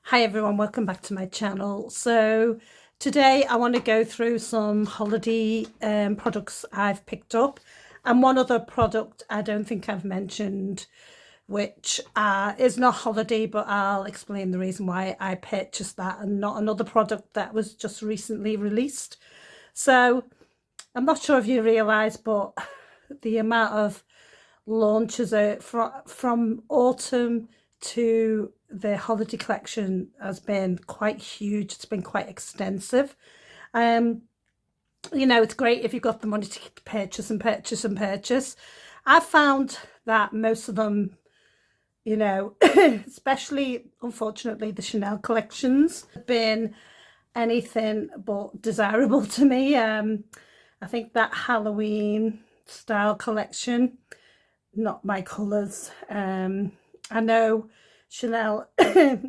Hi everyone, welcome back to my channel. So today I want to go through some holiday products I've picked up, and one other product I don't think I've mentioned, which is not holiday, but I'll explain the reason why I purchased that and not another product that was just recently released. So I'm not sure if you realise, but the amount of launches from autumn to the holiday collection has been quite huge. It's been quite extensive. It's great if you've got the money to purchase and purchase and purchase. I've found that most of them, especially unfortunately the Chanel collections, have been anything but desirable to me. I think that Halloween style collection, not my colours. I know Chanel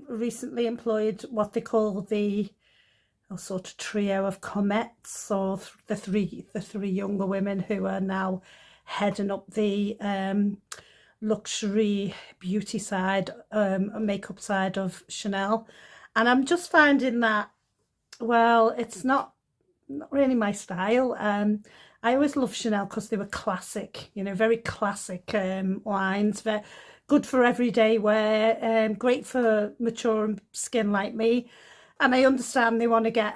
recently employed what they call the sort of trio of comets, or the three younger women who are now heading up the luxury beauty side, makeup side of Chanel. And I'm just finding that, well, it's not really my style. I always loved Chanel because they were classic, very classic lines. Very good for everyday wear, great for mature skin like me. And I understand they want to get,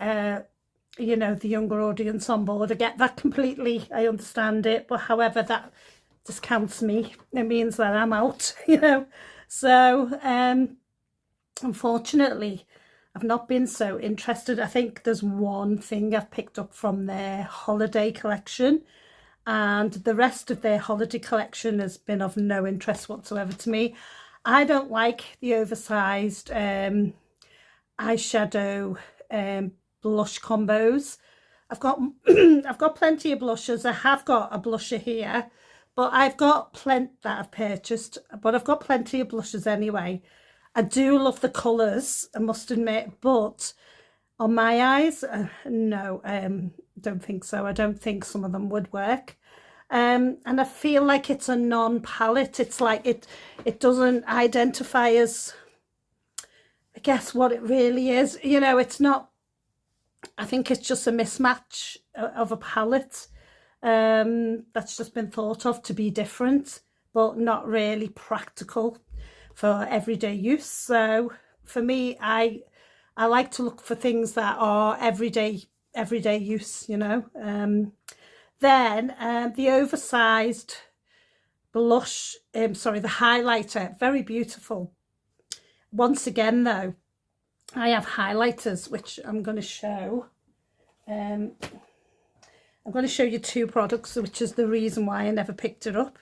the younger audience on board. I get that completely. I understand it. But however, that discounts me. It means that I'm out, So, unfortunately, I've not been so interested. I think there's one thing I've picked up from their holiday collection, and the rest of their holiday collection has been of no interest whatsoever to me. I don't like the oversized eyeshadow blush combos. I've got I've got plenty of blushes. I have got a blusher here, but I've got plenty that I've purchased, but I've got plenty of blushes anyway. I do love the colours, I must admit, but on my eyes, no, don't think so. I don't think some of them would work. And I feel like it's a non-palette. It's like it doesn't identify as, I guess, what it really is. It's not, I think it's just a mismatch of a palette that's just been thought of to be different, but not really practical for everyday use. So for me, I like to look for things that are everyday use, Then the oversized blush, the highlighter, very beautiful. Once again though, I have highlighters which I'm going to show. I'm going to show you two products, which is the reason why I never picked it up.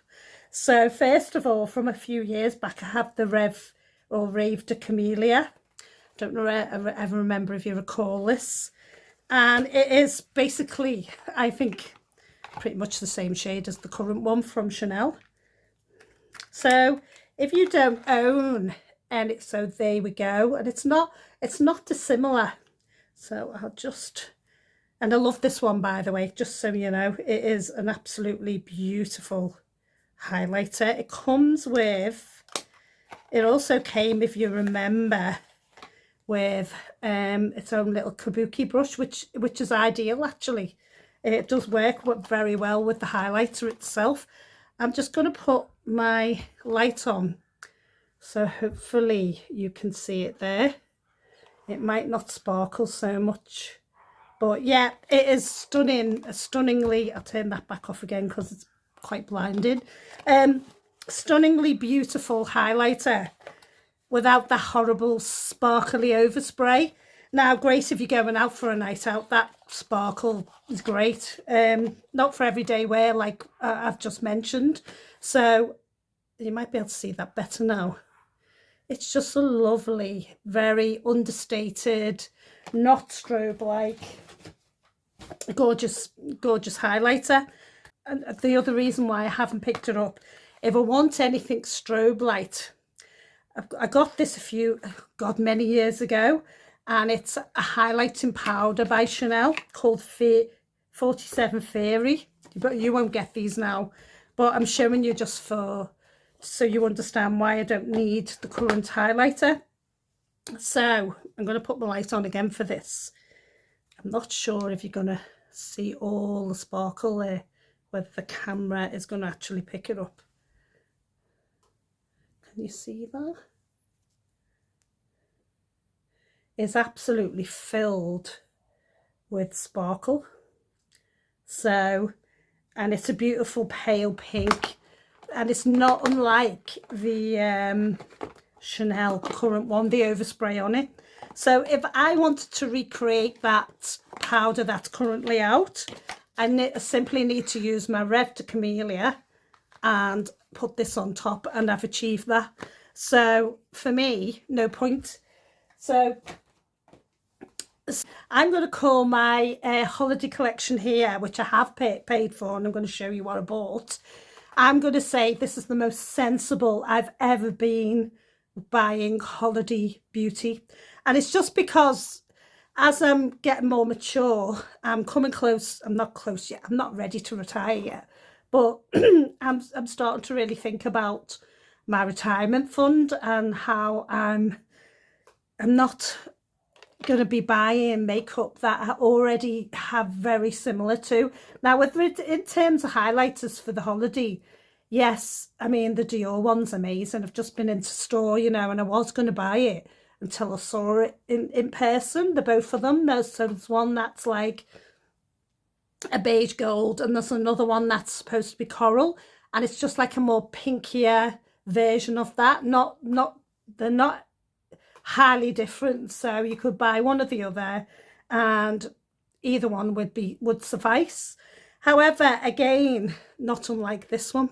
So first of all, from a few years back, I have the Rave de Camellia. Don't know, ever remember if you recall this. And it is basically, I think, pretty much the same shade as the current one from Chanel. So if you don't own any, so there we go. And it's not dissimilar. So I'll just, and I love this one, by the way, just so you know, it is an absolutely beautiful highlighter. It comes with, it also came, if you remember, with its own little kabuki brush, which is ideal actually. It does work very well with the highlighter itself. I'm just going to put my light on, so hopefully you can see it there. It might not sparkle so much, but yeah, it is stunning. Stunningly, I'll turn that back off again because it's quite blinding. Stunningly beautiful highlighter without the horrible sparkly overspray. Now, great if you're going out for a night out, that sparkle is great. Not for everyday wear, like I've just mentioned. So you might be able to see that better now. It's just a lovely, very understated, not strobe-like, gorgeous highlighter. And the other reason why I haven't picked it up, if I want anything strobe light, I got this many years ago, and it's a highlighting powder by Chanel called 47 Fairy. But you won't get these now, but I'm showing you just so you understand why I don't need the current highlighter. So I'm going to put my light on again for this. I'm not sure if you're going to see all the sparkle there, whether the camera is going to actually pick it up. Can you see that? It's absolutely filled with sparkle. So, and it's a beautiful pale pink, and it's not unlike the Chanel current one, the overspray on it. So if I wanted to recreate that powder that's currently out, I simply need to use my Rev de Camellia and put this on top, and I've achieved that. So for me, no point. So I'm going to call my holiday collection here, which I have paid for, and I'm going to show you what I bought. I'm going to say this is the most sensible I've ever been buying holiday beauty. And it's just because as I'm getting more mature, I'm coming close. I'm not close yet. I'm not ready to retire yet. But I'm starting to really think about my retirement fund and how I'm not going to be buying makeup that I already have very similar to. Now, in terms of highlighters for the holiday, yes, I mean, the Dior one's amazing. I've just been into store, you know, and I was going to buy it until I saw it in person, the both of them. So there's one that's like a beige gold, and there's another one that's supposed to be coral, and it's just like a more pinkier version of that. They're not highly different, so you could buy one or the other and either one would suffice. However, again, not unlike this one.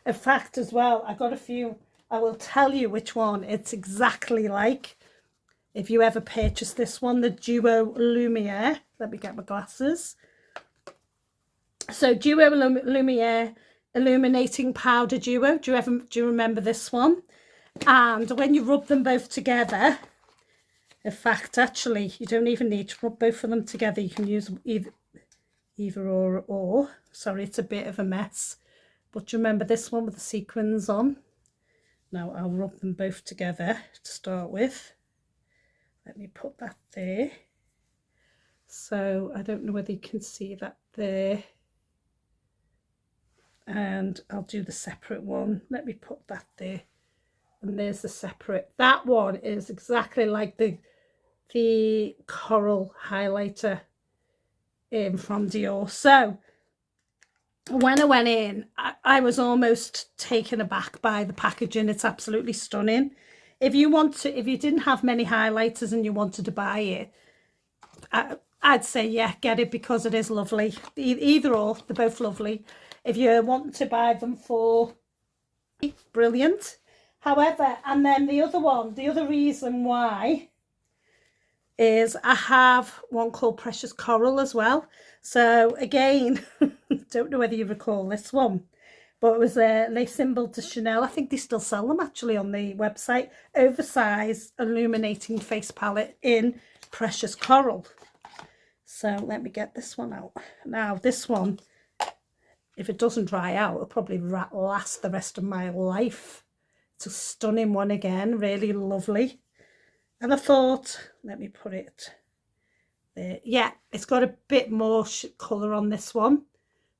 In fact, as well, I got a few. I will tell you which one it's exactly like if you ever purchase this one, the Duo Lumiere. Let me get my glasses. So Duo Lumiere Illuminating Powder Duo. Do you remember this one? And when you rub them both together, in fact, actually, you don't even need to rub both of them together. You can use either or. Sorry, it's a bit of a mess. But do you remember this one with the sequins on? Now I'll rub them both together to start with. Let me put that there. So I don't know whether you can see that there. And I'll do the separate one. Let me put that there. And there's the separate. That one is exactly like the coral highlighter from Dior. So when I went in, I was almost taken aback by the packaging. It's absolutely stunning. If you didn't have many highlighters and you wanted to buy it, I'd say, yeah, get it, because it is lovely. Either or, they're both lovely. If you want to buy them for, brilliant. However, and then the other reason why is I have one called Precious Coral as well. So again, don't know whether you recall this one, but it was a Les Symbols de Chanel. I think they still sell them actually on the website. Oversized illuminating face palette in Precious Coral. So let me get this one out. Now this one, if it doesn't dry out, it'll probably last the rest of my life. It's a stunning one again, really lovely. And I thought, let me put it there. Yeah, it's got a bit more colour on this one.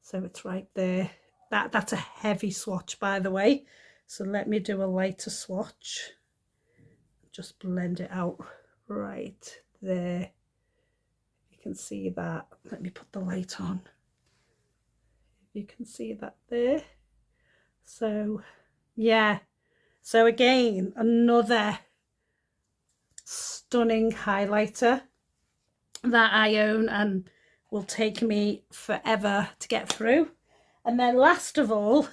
So it's right there. That's a heavy swatch, by the way. So let me do a lighter swatch. Just blend it out right there. You can see that. Let me put the light on. You can see that there. So, yeah. So again, another stunning highlighter that I own and will take me forever to get through. And then last of all,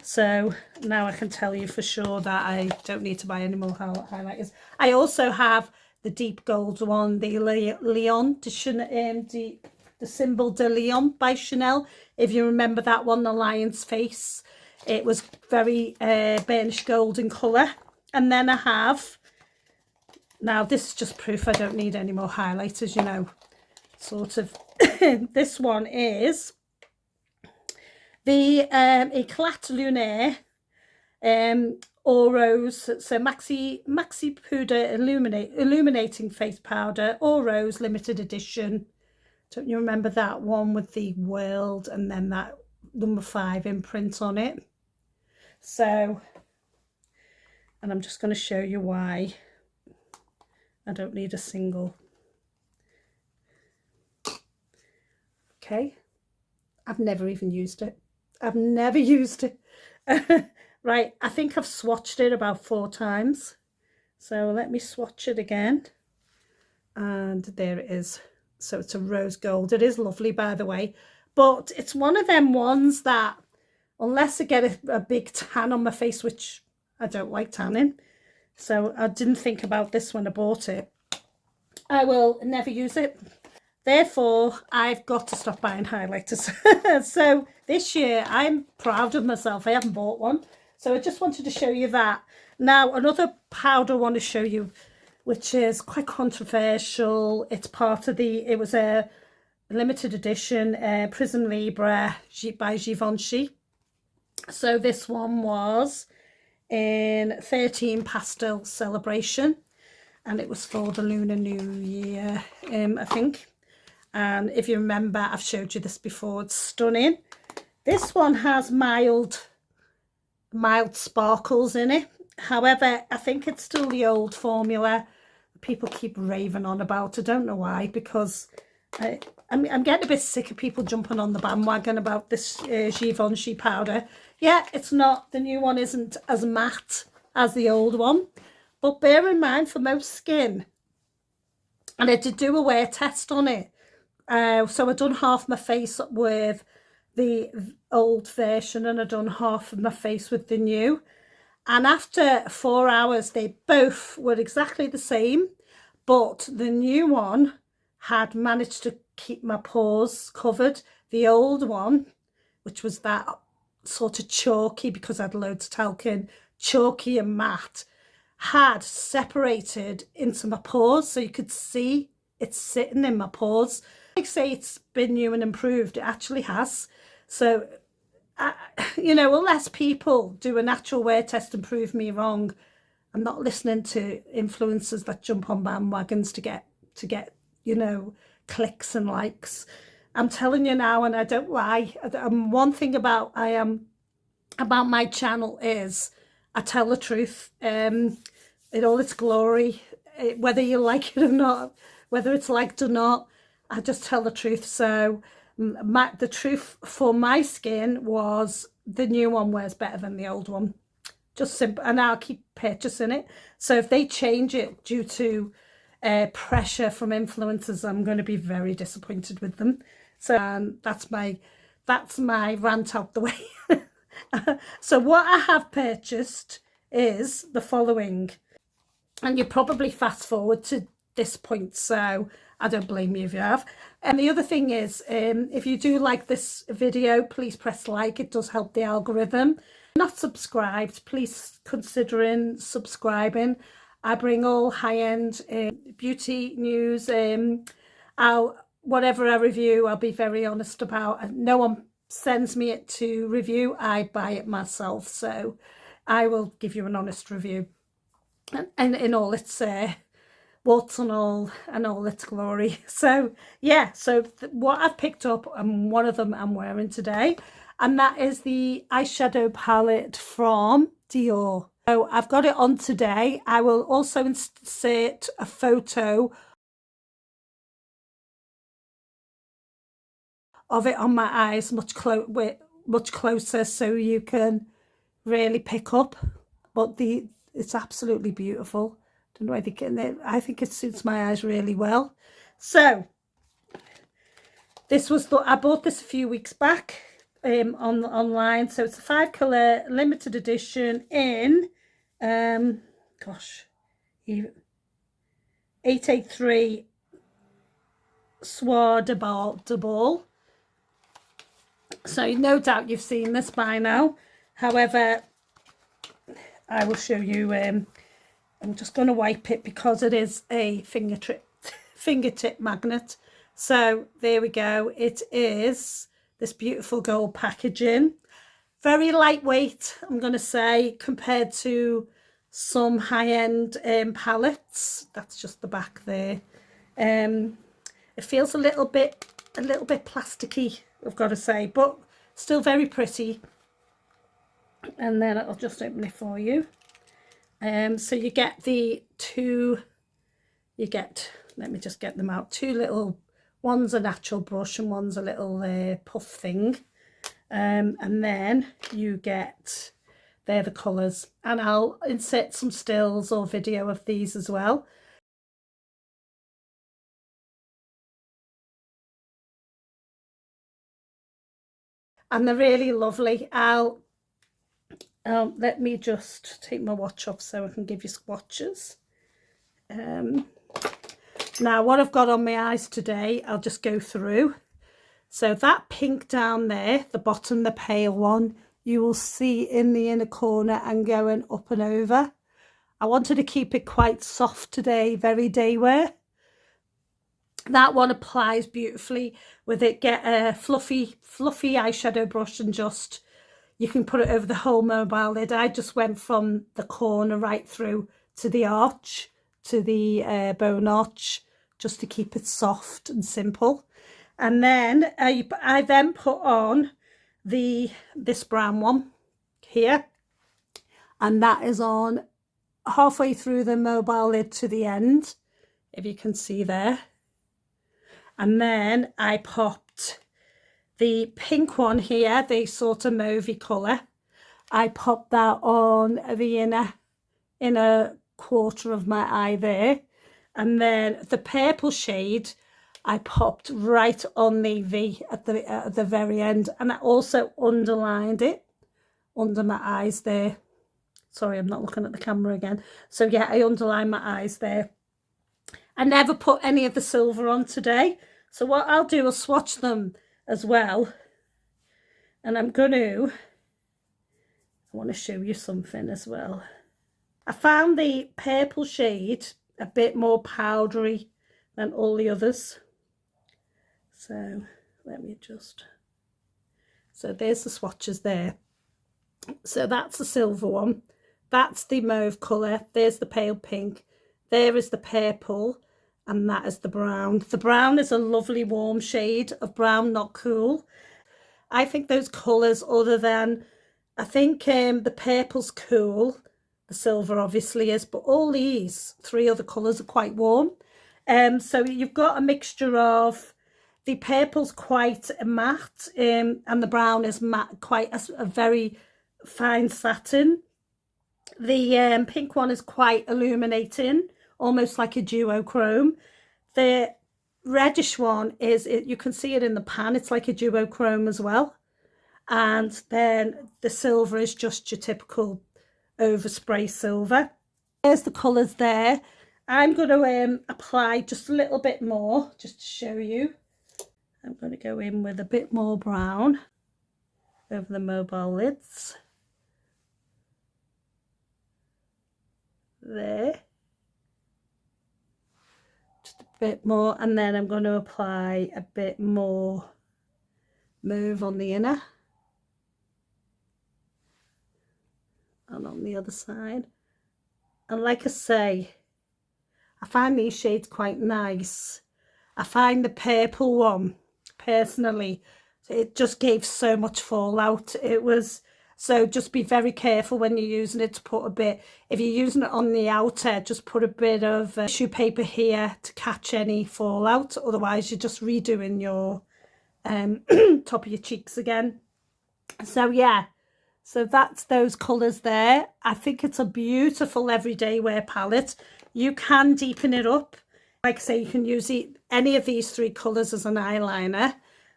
so now I can tell you for sure that I don't need to buy any more highlighters. I also have the deep gold one, the Leon de Chanel, the Symbol de Leon by Chanel. If you remember that one, the lion's face. It was very burnished gold in colour. And then I have, now this is just proof I don't need any more highlighters, you know, sort of. This one is the Eclat Lunaire All Rose, so Maxi Powder Illuminating Face Powder, All Rose limited edition. Don't you remember that one with the world and then that number 5 imprint on it? So, and I'm just going to show you why I don't need a single. Okay, I've never even used it. I've never used it. Right, I think I've swatched it about 4 times. So let me swatch it again. And there it is. So it's a rose gold. It is lovely, by the way. But it's one of them ones that, unless I get a big tan on my face, which I don't like tanning, so I didn't think about this when I bought it, I will never use it. Therefore, I've got to stop buying highlighters. So this year, I'm proud of myself. I haven't bought one. So I just wanted to show you that. Now, another powder I want to show you, which is quite controversial. It's part of it was a limited edition Prism Libre by Givenchy. So this one was in 13 Pastel Celebration. And it was for the Lunar New Year, I think. And if you remember, I've showed you this before. It's stunning. This one has mild sparkles in it. However, I think it's still the old formula. People keep raving on about. I don't know why, because I'm getting a bit sick of people jumping on the bandwagon about this Givenchy powder. Yeah, it's not. The new one isn't as matte as the old one. But bear in mind, for most skin, and I did do a wear test on it. So I've done half my face with the old version and I've done half of my face with the new. And after 4 hours, they both were exactly the same. But the new one had managed to keep my pores covered. The old one, which was that sort of chalky, because I had loads of talc in, chalky and matte, had separated into my pores, so you could see it's sitting in my pores. Like say it's been new and improved, it actually has. So you know, unless people do a natural wear test and prove me wrong, I'm not listening to influencers that jump on bandwagons to get you know, clicks and likes. I'm telling you now, and I don't lie, one thing about my channel is I tell the truth in all its glory, whether you like it or not, whether it's liked or not, I just tell the truth. So the truth for my skin was the new one wears better than the old one. Just simple, and I'll keep purchasing it. So if they change it due to pressure from influencers, I'm going to be very disappointed with them. So that's my rant out the way. So what I have purchased is the following, and you probably fast forward to this point, so I don't blame you if you have. And the other thing is, if you do like this video, please press like. It does help the algorithm. Not subscribed, please consider subscribing. I bring all high-end beauty news. Whatever I review, I'll be very honest about. No one sends me it to review, I buy it myself, so I will give you an honest review, and in all its warts and all its glory. So yeah, so what I've picked up, and one of them I'm wearing today, and that is the eyeshadow palette from Dior. So I've got it on today. I will also insert a photo of it on my eyes much closer, so you can really pick up. But it's absolutely beautiful. Don't know, I think it suits my eyes really well. So this was I bought this a few weeks back online. So it's a 5-color limited edition in 883 Soir de Ball. So no doubt you've seen this by now. However, I will show you. I'm just going to wipe it because it is a fingertip magnet. So there we go. It is this beautiful gold packaging. Very lightweight, I'm going to say, compared to some high-end palettes. That's just the back there. It feels a little bit plasticky, I've got to say, but still very pretty. And then I'll just open it for you. So you get the two, let me just get them out, two little, one's a natural brush and one's a little puff thing. And then you get, they're the colours, and I'll insert some stills or video of these as well. And they're really lovely. Let me just take my watch off so I can give you swatches. Now what I've got on my eyes today, I'll just go through. So that pink down there, the bottom, the pale one, you will see in the inner corner and going up and over. I wanted to keep it quite soft today, very day wear. That one applies beautifully with it. Get a fluffy eyeshadow brush and just, you can put it over the whole mobile lid. I just went from the corner right through to the arch, to the bone arch, just to keep it soft and simple. And then I then put on this brown one here, and that is on halfway through the mobile lid to the end, if you can see there. And then I popped the pink one here, the sort of mauvey colour. I popped that on the inner quarter of my eye there. And then the purple shade I popped right on the V at the very end, and I also underlined it under my eyes there. Sorry, I'm not looking at the camera again. So yeah, I underlined my eyes there. I never put any of the silver on today. So what I'll do, I'll swatch them as well. And I want to show you something as well. I found the purple shade a bit more powdery than all the others. So let me just, so there's the swatches there. So that's the silver one. That's the mauve colour. There's the pale pink. There is the purple. And that is the brown. The brown is a lovely warm shade of brown, not cool. I think those colours, other than, I think the purple's cool. The silver obviously is, but all these three other colours are quite warm. So you've got a mixture of, the purple's quite a matte, and the brown is matte, quite a very fine satin. The pink one is quite illuminating, almost like a duochrome. The reddish one is, you can see it in the pan, it's like a duochrome as well. And then the silver is just your typical overspray silver. There's the colours there. I'm going to apply just a little bit more, just to show you. I'm going to go in with a bit more brown over the mobile lids. There. Just a bit more, and then I'm going to apply a bit more mauve on the inner. And on the other side. And like I say, I find these shades quite nice. I find the purple one, personally, it just gave so much fallout. It was, so just be very careful when you're using it to put a bit, if you're using it on the outer, just put a bit of tissue paper here to catch any fallout. Otherwise you're just redoing your top of your cheeks again. So yeah, so that's those colours there. I think it's a beautiful everyday wear palette. You can deepen it up. Like I say, you can use any of these three colours as an eyeliner,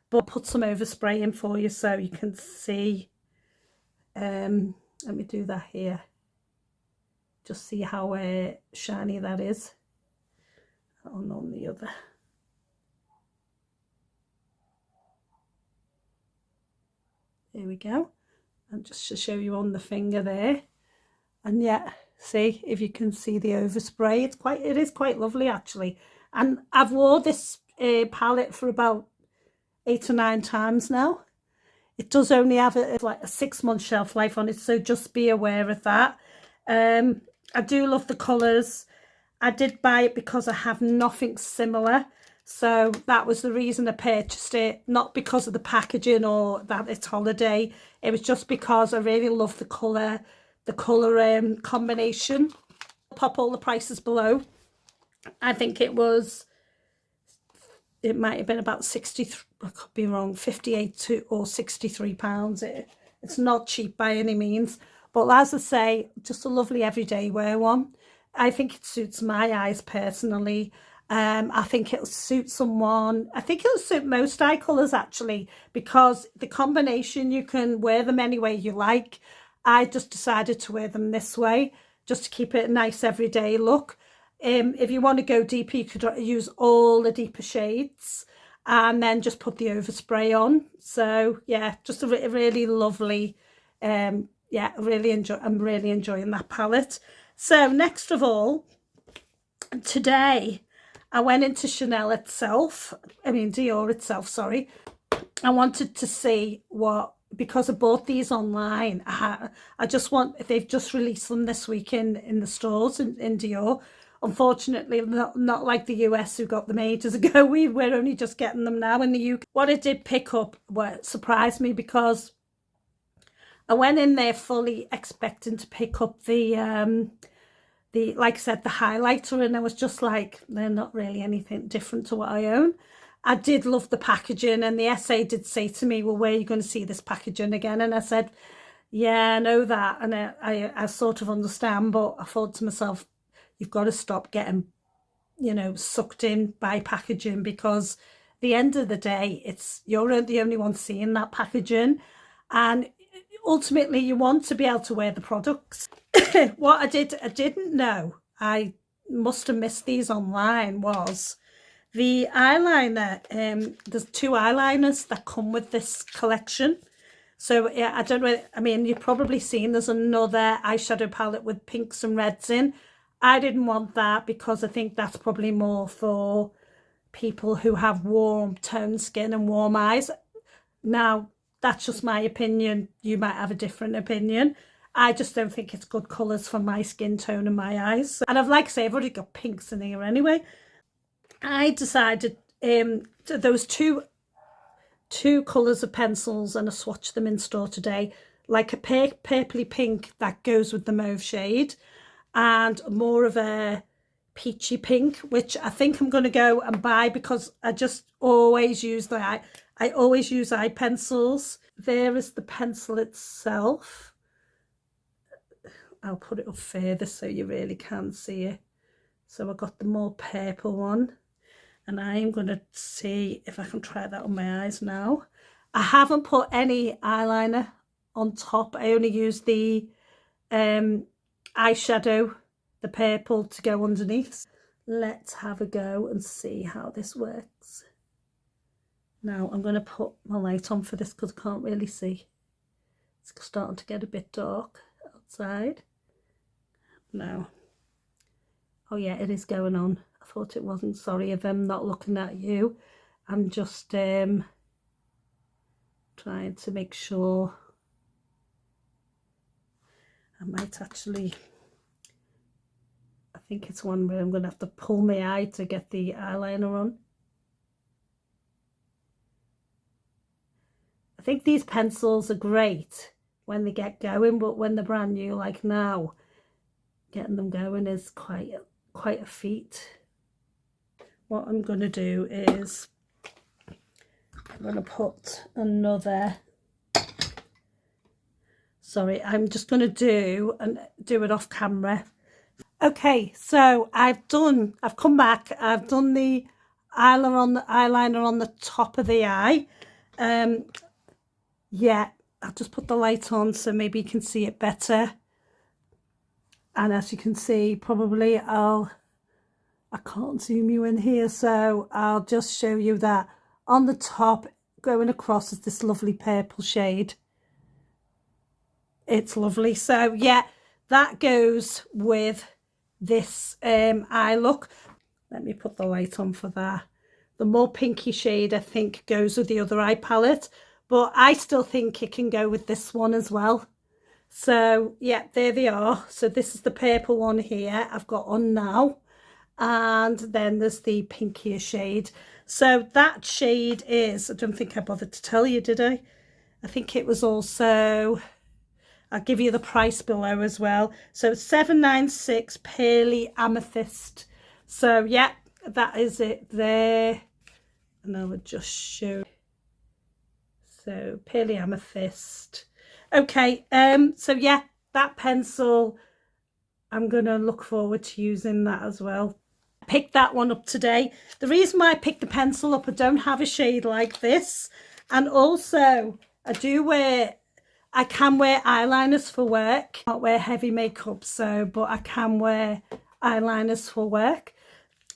but put some overspray in for you so you can see. Let me do that here. Just see how shiny that is. And on the other. There we go. And just to show you on the finger there. And yeah, see if you can see the overspray. It is quite lovely actually. And I've wore this palette for about 8 or 9 times now. it does only have like a 6-month shelf life on it, so just be aware of that. I do love the colours. I did buy it because I have nothing similar, so that was the reason I purchased it, not because of the packaging or that it's holiday. It was just because I really love the colour combination. I'll pop all the prices below. I think it might have been about 63, I could be wrong, 58 or 63 pounds. It's not cheap by any means, but as I say, just a lovely everyday wear one. I think it suits my eyes personally. I think it'll suit someone. I think it'll suit most eye colours actually, because the combination, you can wear them any way you like. I just decided to wear them this way just to keep it a nice everyday look. If you want to go deeper, you could use all the deeper shades and then just put the overspray on. So yeah, just a really lovely, yeah, I'm really enjoying that palette. So next of all, today I went into Dior itself, sorry. I wanted to see because I bought these online, they've just released them this week in the stores in Dior. Unfortunately, not like the US, who got them ages ago. We're only just getting them now in the UK. What I did pick up surprised me, because I went in there fully expecting to pick up the like I said, the highlighter, and I was just like, they're not really anything different to what I own. I did love the packaging, and the SA did say to me, well, where are you going to see this packaging again? And I said, yeah, I know that, and I sort of understand, but I thought to myself, you've got to stop getting, sucked in by packaging, because at the end of the day, you're the only one seeing that packaging, and ultimately you want to be able to wear the products. What I didn't know, I must have missed these online, was the eyeliner. There's 2 eyeliners that come with this collection. So yeah, I don't know, I mean, you've probably seen there's another eyeshadow palette with pinks and reds in. I didn't want that, because I think that's probably more for people who have warm toned skin and warm eyes. Now, that's just my opinion. You might have a different opinion. I just don't think it's good colours for my skin tone and my eyes. And like I say, I've already got pinks in here anyway. I decided those two colours of pencils, and I swatched them in store today, like a purpley pink that goes with the mauve shade, and more of a peachy pink, which I think I'm going to go and buy, because I just always use I always use eye pencils. There is the pencil itself. I'll put it up further so you really can see it. So I got the more purple one, and I am going to see if I can try that on my eyes now. I haven't put any eyeliner on top. I only use the eyeshadow, the purple, to go underneath. Let's have a go and see how this works. Now I'm going to put my light on for this, because I can't really see. It's starting to get a bit dark outside now. Oh yeah, it is going on. I thought it wasn't. Sorry if I'm not looking at you. I'm just trying to make sure. I might actually, I think it's one where I'm going to have to pull my eye to get the eyeliner on. I think these pencils are great when they get going, but when they're brand new, like now, getting them going is quite a feat. What I'm going to do is I'm going to put another, sorry, I'm just going to do it off camera. Okay, so I've come back, I've done the eyeliner on the top of the eye. Yeah, I'll just put the light on so maybe you can see it better. And as you can see, probably I can't zoom you in here, so I'll just show you that on the top, going across, is this lovely purple shade. It's lovely. So yeah, that goes with this eye look. Let me put the light on for that. The more pinky shade, I think, goes with the other eye palette, but I still think it can go with this one as well. So yeah, there they are. So this is the purple one here I've got on now, and then there's the pinkier shade. So that shade is, I don't think I bothered to tell you, did I? I think it was also, I'll give you the price below as well. So 796 Pearly Amethyst. So yeah, that is it there. And I would just show. So Pearly Amethyst. Okay, so yeah, that pencil, I'm gonna look forward to using that as well. I picked that one up today. The reason why I picked the pencil up, I don't have a shade like this, and also I can wear eyeliners for work. I can't wear heavy makeup, but I can wear eyeliners for work.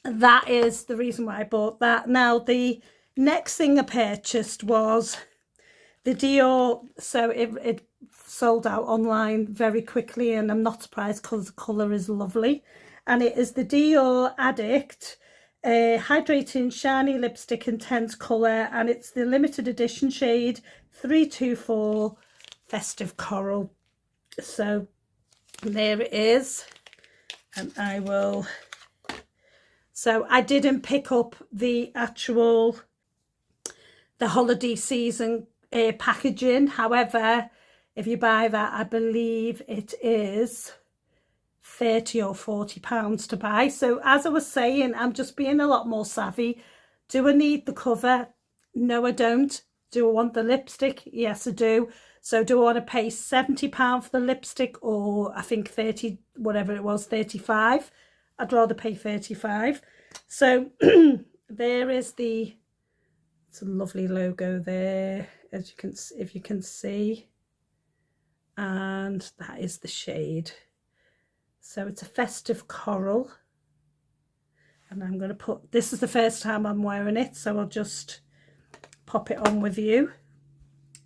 That is the reason why I bought that. Now the next thing I purchased was the Dior. So it sold out online very quickly, and I'm not surprised because the colour is lovely. And it is the Dior Addict Hydrating Shiny Lipstick Intense Colour, and it's the limited edition shade 324 Festive Coral. So there it is, and so I didn't pick up the actual holiday season packaging. However, if you buy that, I believe it is £30 or £40 to buy. So as I was saying, I'm just being a lot more savvy. Do I need the cover? No, I don't. Do I want the lipstick? Yes, I do. So do I want to pay £70 for the lipstick, or I think 30, whatever it was, 35? I'd rather pay 35. So there is it's a lovely logo there, as you can, if you can see, and that is the shade. So it's a festive coral, and I'm going to put, this is the first time I'm wearing it, so I'll just pop it on with you.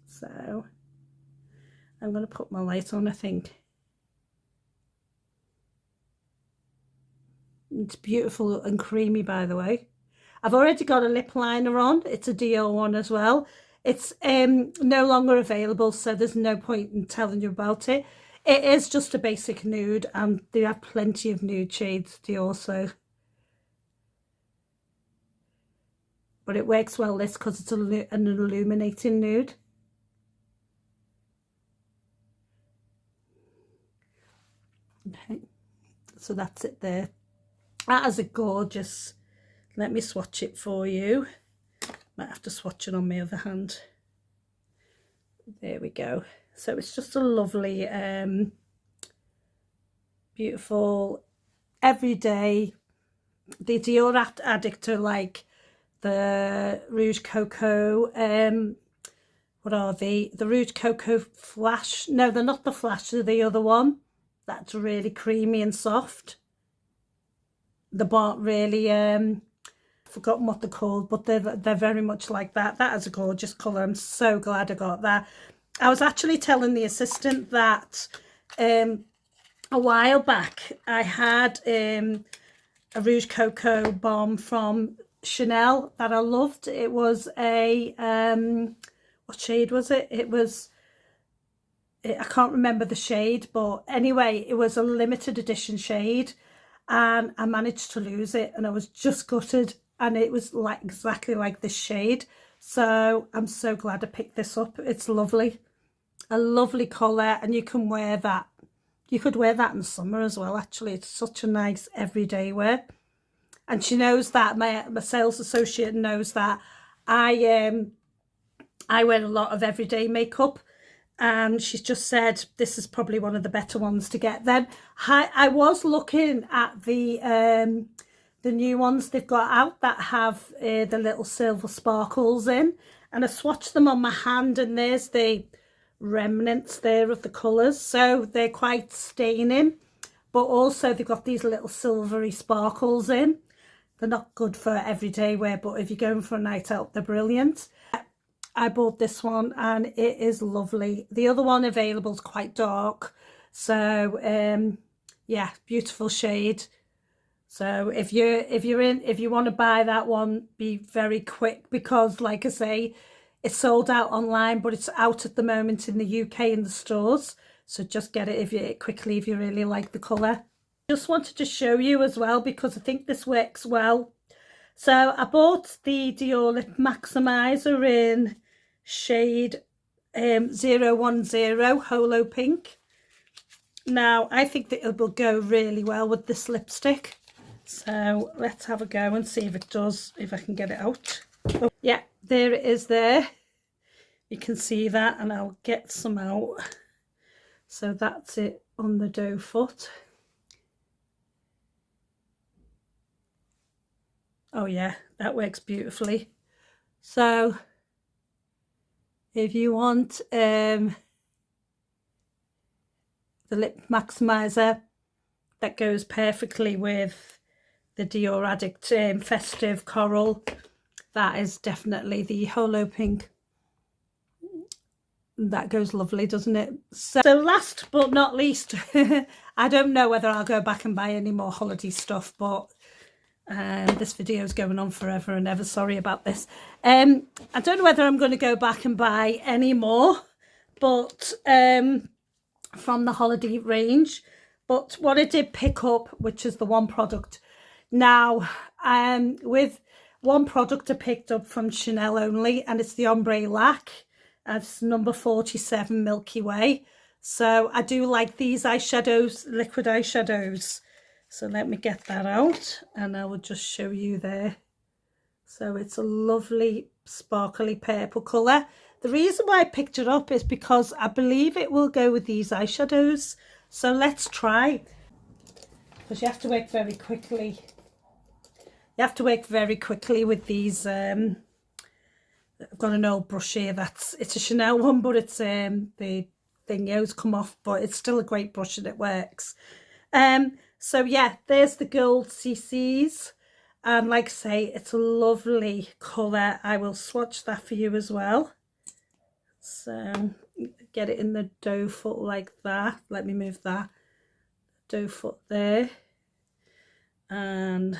So I'm going to put my light on, I think. It's beautiful and creamy, by the way. I've already got a lip liner on. It's a Dior one as well. It's no longer available, so there's no point in telling you about it. It is just a basic nude, and they have plenty of nude shades, Dior, so. But it works well, this, because it's an illuminating nude. Okay, so that's it there. That is a gorgeous, let me swatch it for you. Might have to swatch it on my other hand. There we go. So it's just a lovely, beautiful, everyday. The Dior Addict are like the Rouge Coco, what are they? The Rouge Coco Flash. No, they're not the Flash, they're the other one. That's really creamy and soft. The bar really forgotten what they're called, but they're very much like that. That is a gorgeous colour. I'm so glad I got that. I was actually telling the assistant that a while back I had a Rouge Coco bomb from Chanel that I loved. It was a what shade was it? It was, I can't remember the shade, but anyway, it was a limited edition shade, and I managed to lose it, and I was just gutted, and it was like exactly like this shade. So I'm so glad I picked this up. It's lovely, a lovely colour, and you can wear that. You could wear that in summer as well, actually. It's such a nice everyday wear. And she knows that, my sales associate knows that I wear a lot of everyday makeup, and she's just said this is probably one of the better ones to get. Then I was looking at the new ones they've got out that have the little silver sparkles in, and I swatched them on my hand, and there's the remnants there of the colours, so they're quite staining, but also they've got these little silvery sparkles in. They're not good for everyday wear, but if you're going for a night out, they're brilliant. I bought this one, and it is lovely. The other one available is quite dark, so yeah, beautiful shade. So if you want to buy that one, be very quick, because like I say, It's sold out online, but it's out at the moment in the UK in the stores. So just get it quickly if you really like the colour. Just wanted to show you as well because I think this works well. So I bought the Dior Lip Maximizer in shade 010 Holo Pink. Now I think that it will go really well with this lipstick. So let's have a go and see if it does, if I can get it out. Oh, yeah, there it is there. You can see that, and I'll get some out. So that's it on the doe foot. Oh yeah, that works beautifully. So if you want the lip maximizer, that goes perfectly with the Dior Addict Festive Coral. That is definitely the Holo Pink. That goes lovely, doesn't it? So last but not least, I don't know whether I'll go back and buy any more holiday stuff, but this video is going on forever and ever. Sorry about this. I don't know whether I'm going to go back and buy any more, but from the holiday range. But what I did pick up, which is the one product. Now, with one product I picked up from Chanel only, and it's the Ombre Lac. It's number 47 Milky Way. So I do like these eyeshadows, liquid eyeshadows. So let me get that out and I will just show you there. So it's a lovely sparkly purple colour. The reason why I picked it up is because I believe it will go with these eyeshadows. So let's try. Because you have to work very quickly. You have to work very quickly with these. I've got an old brush here. It's a Chanel one, but it's the thingo's come off, but it's still a great brush and it works. So yeah, there's the gold CCs. And like I say, it's a lovely colour. I will swatch that for you as well. So get it in the doe foot like that. Let me move that doe foot there. And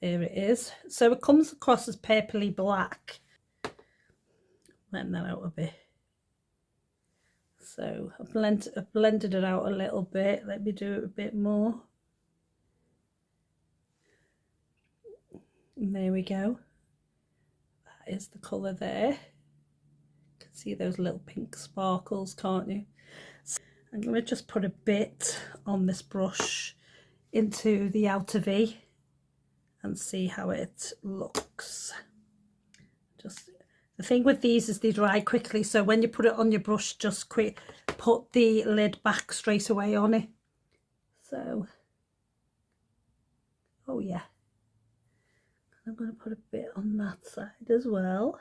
there it is. So it comes across as purpley black. Letting that out a bit. So I've blended it out a little bit. Let me do it a bit more. And there we go. That is the colour there. You can see those little pink sparkles, can't you? So I'm going to just put a bit on this brush into the outer V and see how it looks. Just the thing with these is they dry quickly, so when you put it on your brush, just quick put the lid back straight away on it. So oh yeah, I'm going to put a bit on that side as well.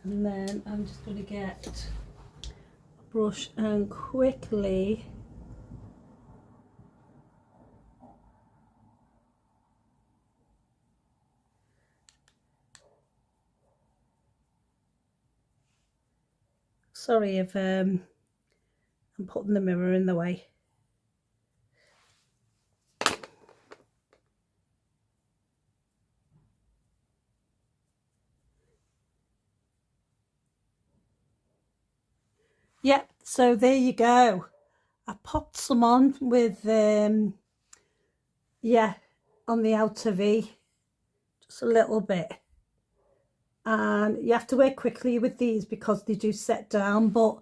And then I'm just going to get a brush and quickly sorry if I'm putting the mirror in the way. Yeah, so there you go. I popped some on with yeah, on the outer V, just a little bit. And you have to work quickly with these because they do set down, but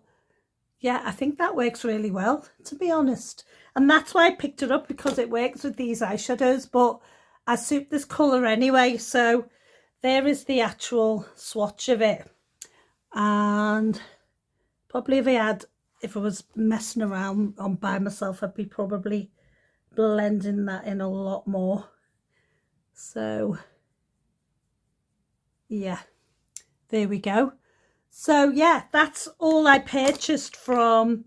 yeah, I think that works really well, to be honest. And that's why I picked it up, because it works with these eyeshadows, but I suit this colour anyway. So there is the actual swatch of it. And probably if I was messing around on by myself, I'd be probably blending that in a lot more. So yeah, there we go. So yeah, that's all I purchased from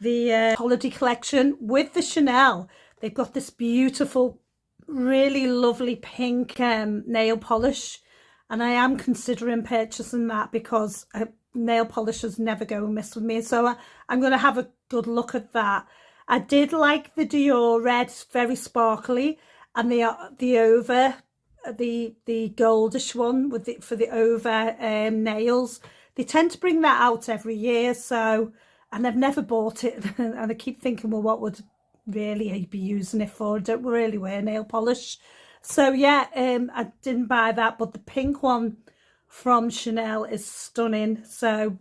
the holiday collection with the Chanel. They've got this beautiful, really lovely pink nail polish, and I am considering purchasing that because nail polishes never go amiss with me. So I'm going to have a good look at that. I did like the Dior red, very sparkly, and the goldish one with for the over nails. They tend to bring that out every year, so, and I've never bought it, and I keep thinking, well, what would really I be using it for? I don't really wear nail polish, so yeah, I didn't buy that, but the pink one from Chanel is stunning, so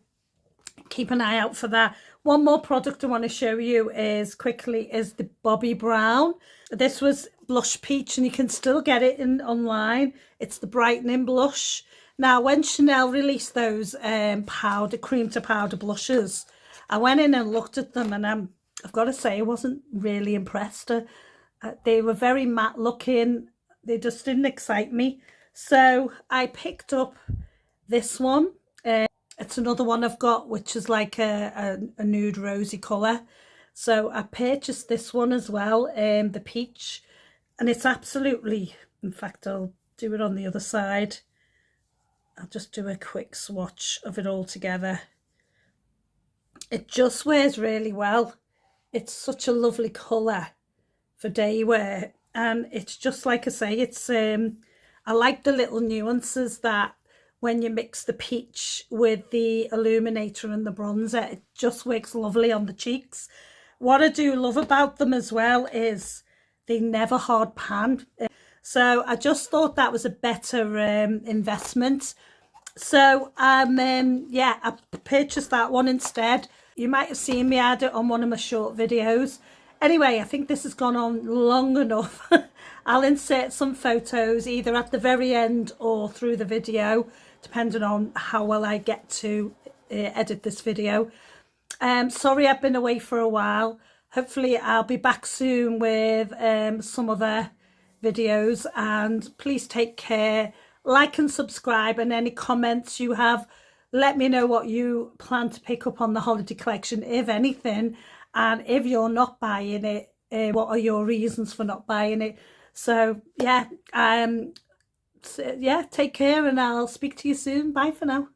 keep an eye out for that. One more product I want to show you is the Bobbi Brown. This was blush peach, and you can still get it in online. It's the brightening blush. Now, when Chanel released those cream to powder blushes, I went in and looked at them, and I've got to say I wasn't really impressed. They were very matte looking. They just didn't excite me. So I picked up this one. It's another one I've got, which is like a nude rosy colour. So I purchased this one as well, the peach. And it's absolutely, in fact, I'll do it on the other side. I'll just do a quick swatch of it all together. It just wears really well. It's such a lovely colour for day wear. And it's just like I say, it's I like the little nuances that when you mix the peach with the illuminator and the bronzer, it just works lovely on the cheeks. What I do love about them as well is they never hard pan. So I just thought that was a better investment. So yeah, I purchased that one instead. You might have seen me add it on one of my short videos. Anyway, I think this has gone on long enough. I'll insert some photos either at the very end or through the video, depending on how well I get to edit this video. Sorry I've been away for a while. Hopefully I'll be back soon with some other videos, and please take care. Like and subscribe, and any comments you have, let me know what you plan to pick up on the holiday collection, if anything, and if you're not buying it, what are your reasons for not buying it? So yeah, take care, and I'll speak to you soon. Bye for now.